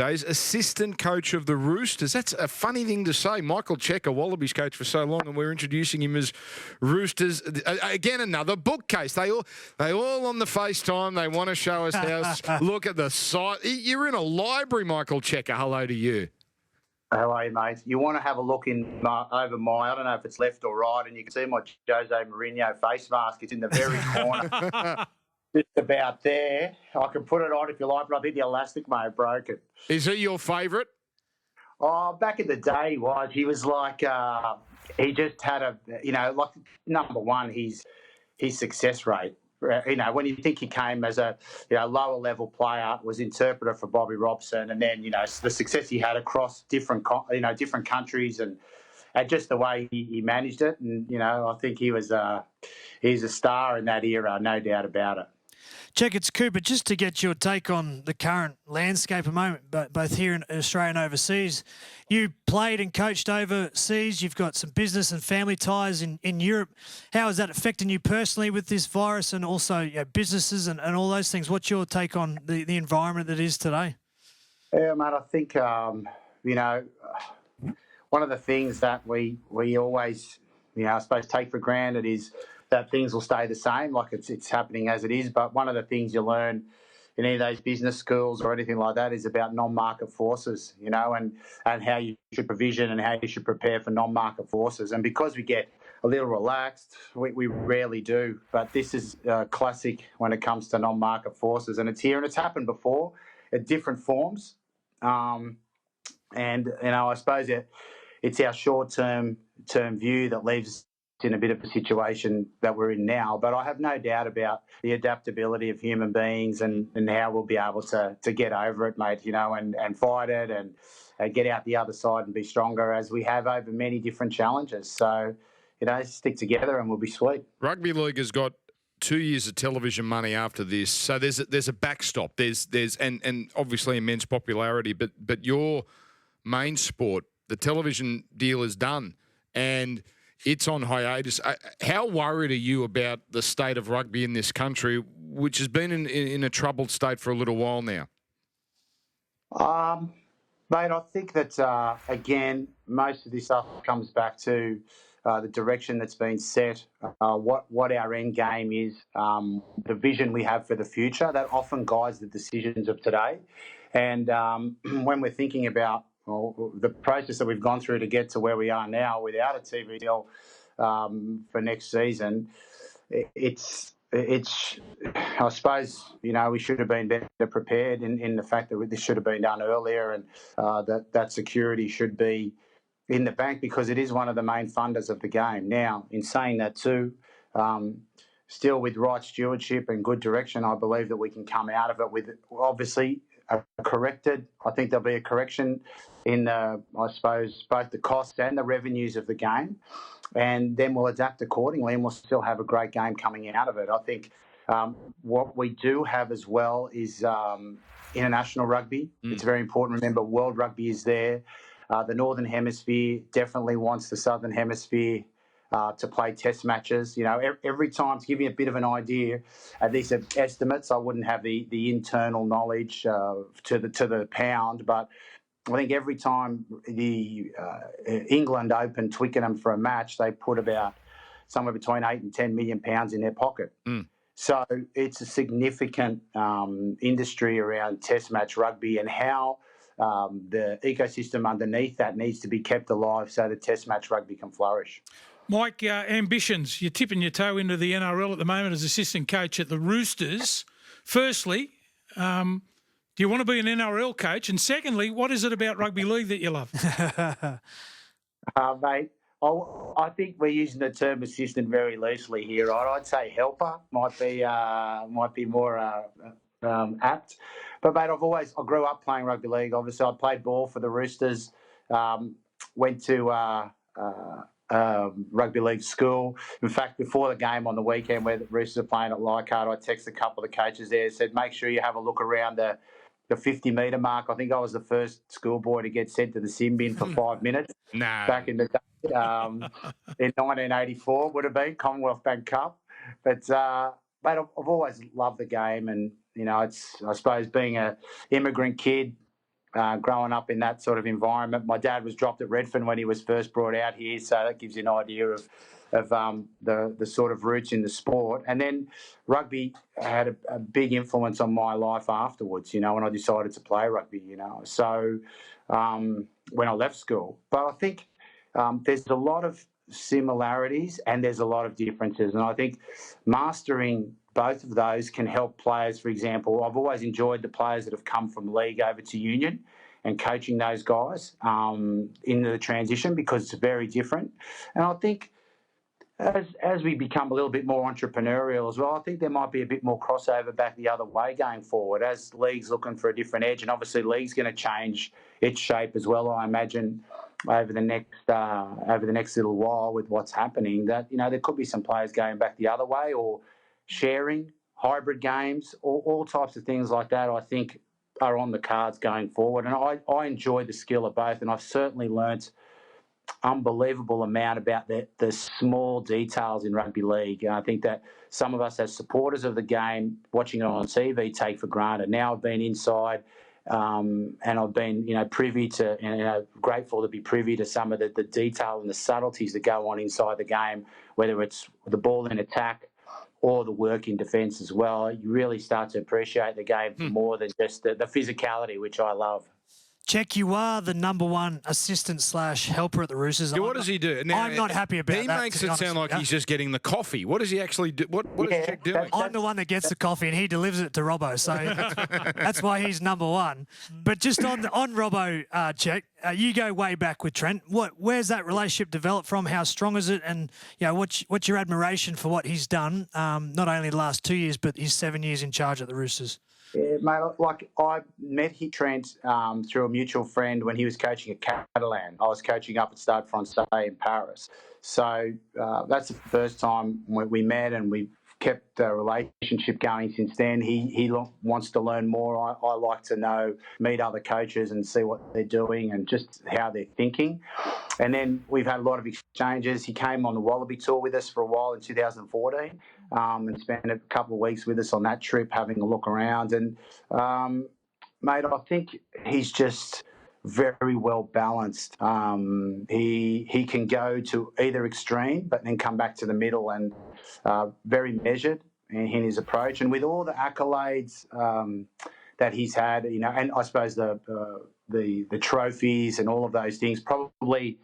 days, assistant coach of the Roosters. That's a funny thing to say. Michael Cheika, Wallabies coach for so long, and we're introducing him as Roosters. Again, another bookcase. They all on the FaceTime. They want to show us house. Look at the site. You're in a library, Michael Cheika. Hello to you. How are you, mate? You want to have a look over my, I don't know if it's left or right, and you can see my Jose Mourinho face mask. It's in the very corner. Just about there. I can put it on if you like, but I think the elastic may have broken. Is he your favourite? Oh, back in the day, he was like, he just had like number one, his success rate. When you think he came as a lower level player, was interpreter for Bobby Robson, and then the success he had across different countries and just the way he managed it, and I think he's a star in that era, no doubt about it. Check, it's Cooper. Just to get your take on the current landscape at the moment, both here in Australia and overseas. You played and coached overseas. You've got some business and family ties in Europe. How is that affecting you personally with this virus and also businesses and all those things? What's your take on the environment that is today? Yeah, mate, I think, one of the things that we always, I suppose, take for granted is that things will stay the same, like it's happening as it is. But one of the things you learn in any of those business schools or anything like that is about non-market forces, and how you should provision and how you should prepare for non-market forces. And because we get a little relaxed, we rarely do. But this is classic when it comes to non-market forces. And it's here and it's happened before at different forms. I suppose it's our short-term view that leaves us in a bit of a situation that we're in now. But I have no doubt about the adaptability of human beings and how we'll be able to get over it, mate, and fight it and get out the other side and be stronger as we have over many different challenges. So, stick together and we'll be sweet. Rugby League has got 2 years of television money after this, so there's a backstop. There's and obviously immense popularity, but your main sport, the television deal is done, and it's on hiatus. How worried are you about the state of rugby in this country, which has been in a troubled state for a little while now? Mate, I think that, again, most of this stuff comes back to the direction that's been set, what our end game is, the vision we have for the future. That often guides the decisions of today. And when we're thinking about the process that we've gone through to get to where we are now without a TV deal for next season, it's I suppose, we should have been better prepared in the fact that this should have been done earlier, and that security should be in the bank because it is one of the main funders of the game. Now, in saying that too, still with right stewardship and good direction, I believe that we can come out of it with, obviously, I think there'll be a correction in, I suppose, both the costs and the revenues of the game, and then we'll adapt accordingly and we'll still have a great game coming out of it. I think what we do have as well is international rugby. It's very important. Remember, World Rugby is there. The Northern Hemisphere definitely wants the Southern Hemisphere to play test matches. Every time, to give you a bit of an idea, these are estimates. I wouldn't have the internal knowledge to the pound, but I think every time the England open Twickenham for a match, they put about somewhere between £8 and £10 million in their pocket. So it's a significant industry around test match rugby, and how the ecosystem underneath that needs to be kept alive so that test match rugby can flourish. Mike, ambitions. You're tipping your toe into the NRL at the moment as assistant coach at the Roosters. Firstly, do you want to be an NRL coach? And secondly, what is it about rugby league that you love? Mate, I think we're using the term assistant very loosely here. Right? I'd say helper might be more apt. But mate, I grew up playing rugby league. Obviously, I played ball for the Roosters. Went to rugby league school. In fact, before the game on the weekend where the Roosters are playing at Leichhardt, I texted a couple of the coaches there, said, make sure you have a look around the 50-metre mark. I think I was the first schoolboy to get sent to the sin bin for 5 minutes. Back in the day, in 1984 would have been Commonwealth Bank Cup. But mate, I've always loved the game, and it's, I suppose, being an immigrant kid growing up in that sort of environment. My dad was dropped at Redfern when he was first brought out here, so that gives you an idea of the sort of roots in the sport. And then rugby had a big influence on my life afterwards, when I decided to play rugby, So when I left school. But I think there's a lot of similarities and there's a lot of differences. And I think mastering both of those can help players. For example, I've always enjoyed the players that have come from league over to union and coaching those guys in the transition because it's very different. And I think as we become a little bit more entrepreneurial as well, I think there might be a bit more crossover back the other way going forward as league's looking for a different edge. And obviously league's going to change its shape as well, I imagine, over the next little while with what's happening, that there could be some players going back the other way or sharing hybrid games, all types of things like that, I think are on the cards going forward. And I enjoy the skill of both, and I've certainly learnt unbelievable amount about the small details in rugby league. And I think that some of us as supporters of the game, watching it on TV, take for granted. Now I've been inside and I've been, privy to, grateful to be privy to some of the detail and the subtleties that go on inside the game, whether it's the ball in attack or the work in defence as well. You really start to appreciate the game for more than just the physicality, which I love. Check, you are the number one assistant / helper at the Roosters. Yeah, what does he do? Now, I'm not happy about that. He makes it sound like he's just getting the coffee. What does he actually do? What is Check doing? I'm the one that gets the coffee and he delivers it to Robbo. So that's why he's number one. But just on Robbo, Check, you go way back with Trent. Where's that relationship developed from? How strong is it? And what's your admiration for what he's done, not only the last 2 years, but his 7 years in charge at the Roosters? Yeah, mate, I met Trent through a mutual friend when he was coaching at Catalan. I was coaching up at Stade Francais in Paris. So that's the first time we met, and we've kept the relationship going since then. He wants to learn more. I like to meet other coaches and see what they're doing and just how they're thinking. And then we've had a lot of exchanges. He came on the Wallaby tour with us for a while in 2014 and spent a couple of weeks with us on that trip having a look around. And, mate, I think he's just very well balanced. He can go to either extreme but then come back to the middle, and very measured in his approach. And with all the accolades that he's had, and I suppose the trophies and all of those things, probably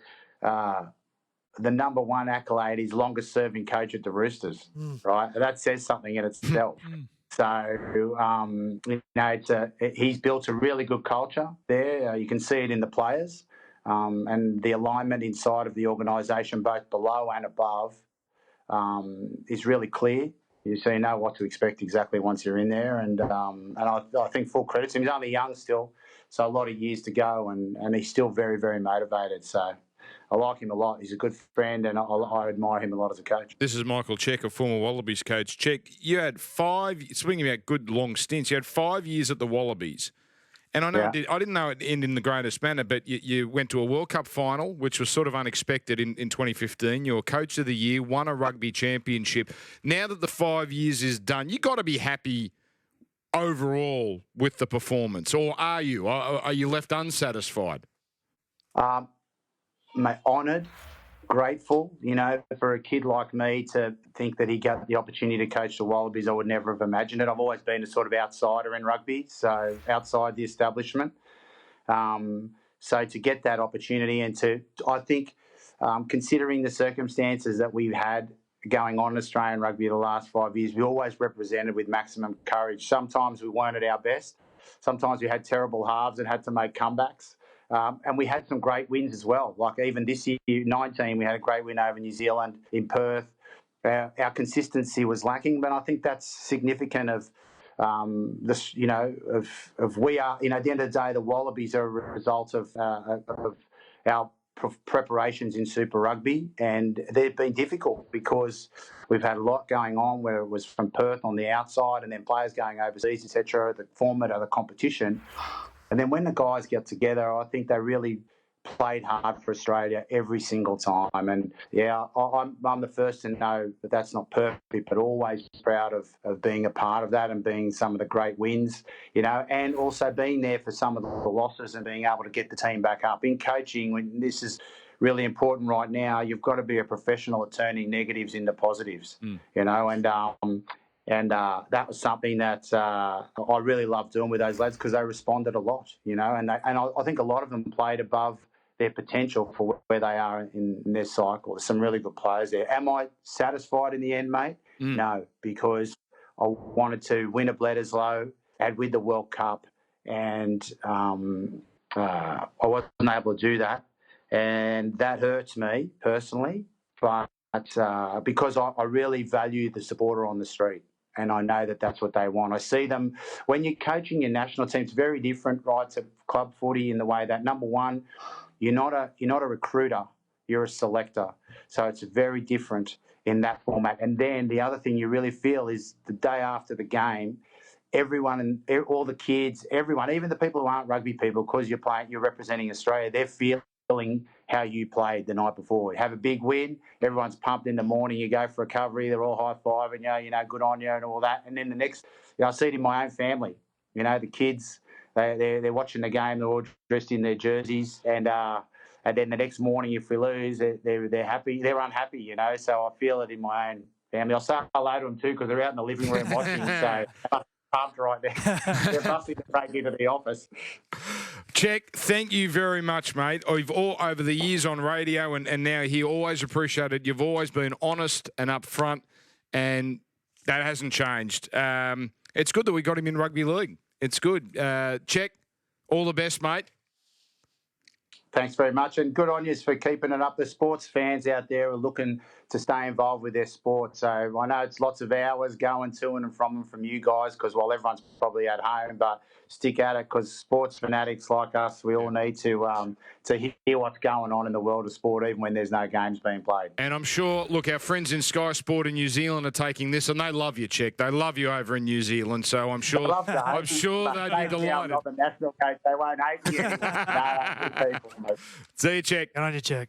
the number one accolade is longest serving coach at the Roosters, right? That says something in itself. So, he's built a really good culture there. You can see it in the players and the alignment inside of the organisation, both below and above, is really clear. So you know what to expect exactly once you're in there. And I think full credit to him. He's only young still, so a lot of years to go, and he's still very, very motivated. So I like him a lot. He's a good friend, and I admire him a lot as a coach. This is Michael Cheika, former Wallabies coach. Check, you had speaking about good long stints, you had 5 years at the Wallabies. And I know I didn't know it ended in the greatest manner, but you went to a World Cup final, which was sort of unexpected in 2015. You were Coach of the Year, won a rugby championship. Now that the 5 years is done, you got to be happy overall with the performance, or are you? Are you left unsatisfied? Mate, honoured, grateful, for a kid like me to think that he got the opportunity to coach the Wallabies. I would never have imagined it. I've always been a sort of outsider in rugby, so outside the establishment. So to get that opportunity and I think, considering the circumstances that we've had going on in Australian rugby the last 5 years, we always represented with maximum courage. Sometimes we weren't at our best. Sometimes we had terrible halves and had to make comebacks. And we had some great wins as well. Like even this year, 19, we had a great win over New Zealand in Perth. Our consistency was lacking, but I think that's significant of this. We are. At the end of the day, the Wallabies are a result of our preparations in Super Rugby, and they've been difficult because we've had a lot going on where it was from Perth on the outside, and then players going overseas, etc. The format of the competition. And then when the guys get together, I think they really played hard for Australia every single time. And yeah, I'm the first to know that that's not perfect, but always proud of being a part of that and being some of the great wins, and also being there for some of the losses and being able to get the team back up. In coaching, when this is really important right now, you've got to be a professional at turning negatives into positives, and that was something that I really loved doing with those lads because they responded a lot, and I think a lot of them played above their potential for where they are in their cycle. There's some really good players there. Am I satisfied in the end, mate? No, because I wanted to win a Bledisloe, add with the World Cup, and I wasn't able to do that. And that hurts me personally, but because I really value the supporter on the street. And I know that that's what they want. I see them when you're coaching your national team. It's very different, right, to club footy in the way that, number one, you're not a recruiter, you're a selector. So it's very different in that format. And then the other thing you really feel is the day after the game, everyone and all the kids, everyone, even the people who aren't rugby people, because you're representing Australia, they're feeling how you played the night before. You have a big win, everyone's pumped in the morning, you go for recovery, they're all high-fiving you, good on you and all that. And then the next, I see it in my own family, the kids, they're watching the game, they're all dressed in their jerseys, and then the next morning if we lose, they're happy, they're unhappy, so I feel it in my own family. I'll say hello to them too because they're out in the living room watching, so pumped right there. They're busting the break into the office. Check, thank you very much, mate. We've all over the years on radio and now here, always appreciated. You've always been honest and upfront, and that hasn't changed. It's good that we got him in rugby league. It's good. Check, all the best, mate. Thanks very much, and good on you for keeping it up. The sports fans out there are looking to stay involved with their sport. So I know it's lots of hours going to and from you guys because, well, everyone's probably at home, but stick at it because sports fanatics like us, we all need to hear what's going on in the world of sport, even when there's no games being played. And I'm sure, look, our friends in Sky Sport in New Zealand are taking this, and they love you, Check. They love you over in New Zealand, so I'm sure they'd be delighted. I'm not the national coach. They won't hate you. No, good people, mate. See you, Check. Good on you, Check.